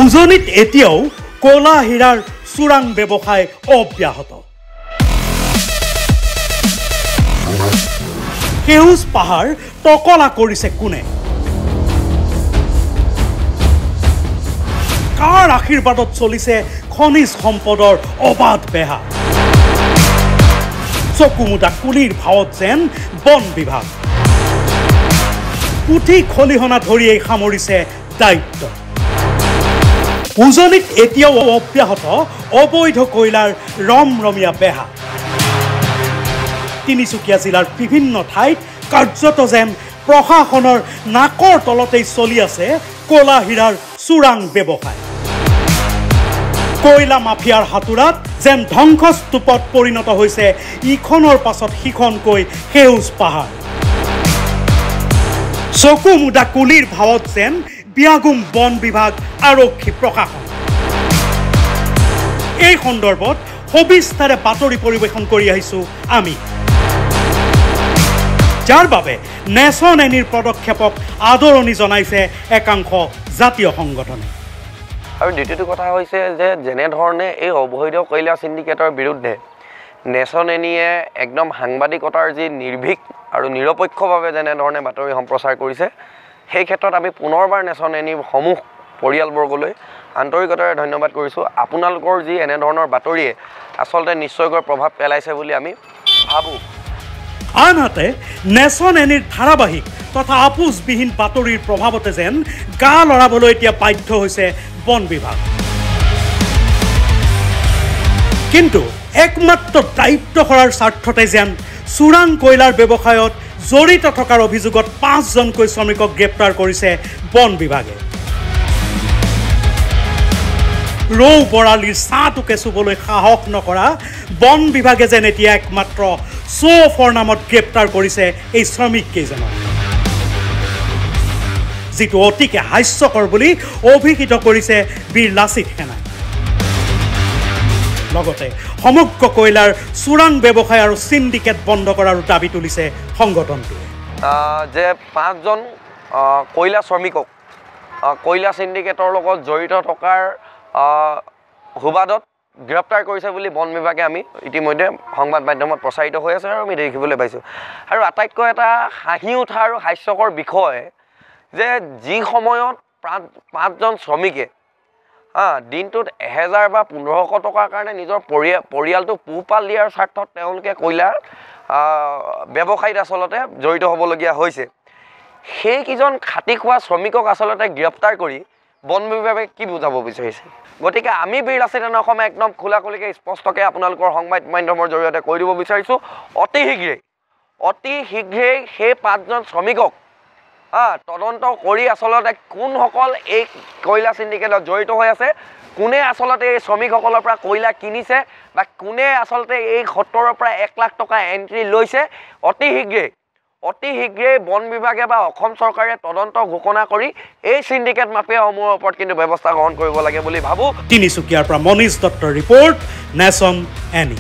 উজনিত এতিয়াও কলা হীৰাৰ চোৰাং ব্যৱসায় অব্যাহত। সেউজ পাহাৰ টকলা কৰিছে কোনে? কাৰ আশীৰ্বাদত চলিছে খনিজ সম্পদৰ অবাধ বেহা? চকুমুদা কুলিৰ ভাৱত যেন বন বিভাগ পুথি খলিহনা ধৰিয়েই সামৰিছে দায়িত্ব। উজনিত এতিয়াও অব্যাহত অবৈধ কয়লাৰ ৰমৰমীয়া বেহা। তিনিচুকীয়া জিলাৰ বিভিন্ন ঠাইত কাৰ্যত যেন প্ৰশাসনৰ নাকৰ তলতেই চলি আছে কলা হীৰাৰ চোৰাং ব্যৱসায়। কয়লা মাফিয়াৰ হাতোৰাত যেন ধ্বংসস্তূপত পৰিণত হৈছে ইখনৰ পাছত সিখনকৈ সেউজ পাহাৰ। চকুমুদা কুলিৰ ভাৱত যেন বিয়াগুম বন বিভাগ আৰক্ষী প্ৰশাসন। এই সন্দৰ্ভত সবিস্তাৰে বাতৰি পৰিৱেশন কৰি আহিছোঁ আমি, যাৰ বাবে নেশ্যন এনিৰ পদক্ষেপক আদৰণি জনাইছে একাংশ জাতীয় সংগঠনে। আৰু দ্বিতীয়টো কথা হৈছে যে যেনেধৰণে এই অবৈধ কয়লা চিণ্ডিকেটৰ বিৰুদ্ধে নেশ্যন এনিয়ে একদম সাংবাদিকতাৰ যি নিৰ্ভীক আৰু নিৰপেক্ষভাৱে যেনেধৰণে বাতৰি সম্প্ৰচাৰ কৰিছে, সেই ক্ষেত্ৰত আমি পুনৰবাৰ নেশ্যন এনিৰ সমূহ পৰিয়ালবৰ্গলৈ আন্তৰিকতাৰে ধন্যবাদ কৰিছোঁ। আপোনালোকৰ যি এনেধৰণৰ বাতৰিয়ে আচলতে নিশ্চয়কৈ প্ৰভাৱ পেলাইছে বুলি আমি ভাবোঁ। আনহাতে নেশ্যন এনিৰ ধাৰাবাহিক তথা আপোচবিহীন বাতৰিৰ প্ৰভাৱতে যেন গা লৰাবলৈ এতিয়া বাধ্য হৈছে বন বিভাগ। কিন্তু একমাত্ৰ দায়িত্ব কৰাৰ স্বাৰ্থতে যেন চোৰাং কয়লাৰ ব্যৱসায়ত জড়িত থকাৰ অভিযোগত 5জনকৈ শ্ৰমিকক গ্ৰেপ্তাৰ কৰিছে বন বিভাগে। ৰৌ বৰালিৰ ছাঁটোকে চুবলৈ সাহস নকৰা বন বিভাগে যেন এতিয়া একমাত্ৰ চৌফৰ নামত গ্ৰেপ্তাৰ কৰিছে এই শ্ৰমিককেইজনক, যিটো অতিকে হাস্যকৰ বুলি অভিহিত কৰিছে বীৰ লাচিত সেনাই। লগতে সমগ্ৰ কয়লাৰ চোৰাং ব্যৱসায় আৰু চিণ্ডিকেট বন্ধ কৰাৰো দাবী তুলিছে সংগঠনটোৱে। যে 5জন কয়লা শ্ৰমিকক কয়লা চিণ্ডিকেটৰ লগত জড়িত থকাৰ সুবাদত গ্ৰেপ্তাৰ কৰিছে বুলি বন বিভাগে আমি ইতিমধ্যে সংবাদ মাধ্যমত প্ৰচাৰিত হৈ আছে আৰু আমি দেখিবলৈ পাইছোঁ। আৰু আটাইতকৈ এটা হাঁহি উঠা আৰু হাস্যকৰ বিষয় যে যি সময়ত 5জন শ্ৰমিকে দিনটোত 1000 বা 1500 টকাৰ কাৰণে নিজৰ পৰিয়ালটো পোহপাল দিয়াৰ স্বাৰ্থত তেওঁলোকে কয়লা ব্যৱসায়ত আচলতে জড়িত হ'বলগীয়া হৈছে। সেইকেইজন খাটি খোৱা শ্ৰমিকক আচলতে গ্ৰেপ্তাৰ কৰি বন বিভাগে কি বুজাব বিচাৰিছে? গতিকে আমি বীৰ লাচিত সেনা অসমে একদম খোলা খুলিকৈ স্পষ্টকৈ আপোনালোকৰ সংবাদ মাধ্যমৰ জৰিয়তে কৈ দিব বিচাৰিছোঁ, অতি শীঘ্ৰেই সেই 5জন শ্ৰমিকক তদন্ত কৰি আচলতে কোনসকল এই কয়লা চিণ্ডিকেটত জড়িত হৈ আছে, কোনে আচলতে এই শ্ৰমিকসকলৰ পৰা কয়লা কিনিছে বা কোনে আচলতে এই 70ৰ পৰা 1 লাখ টকা এণ্ট্ৰি লৈছে, অতি শীঘ্ৰেই বন বিভাগে বা অসম চৰকাৰে তদন্ত ঘোষণা কৰি এই চিণ্ডিকেট মাফিয়াসমূহৰ ওপৰত কিন্তু ব্যৱস্থা গ্ৰহণ কৰিব লাগে বুলি ভাবোঁ। তিনিচুকীয়াৰ পৰা মনীষ দত্তৰ ৰিপৰ্ট, নেশ্যন এনি।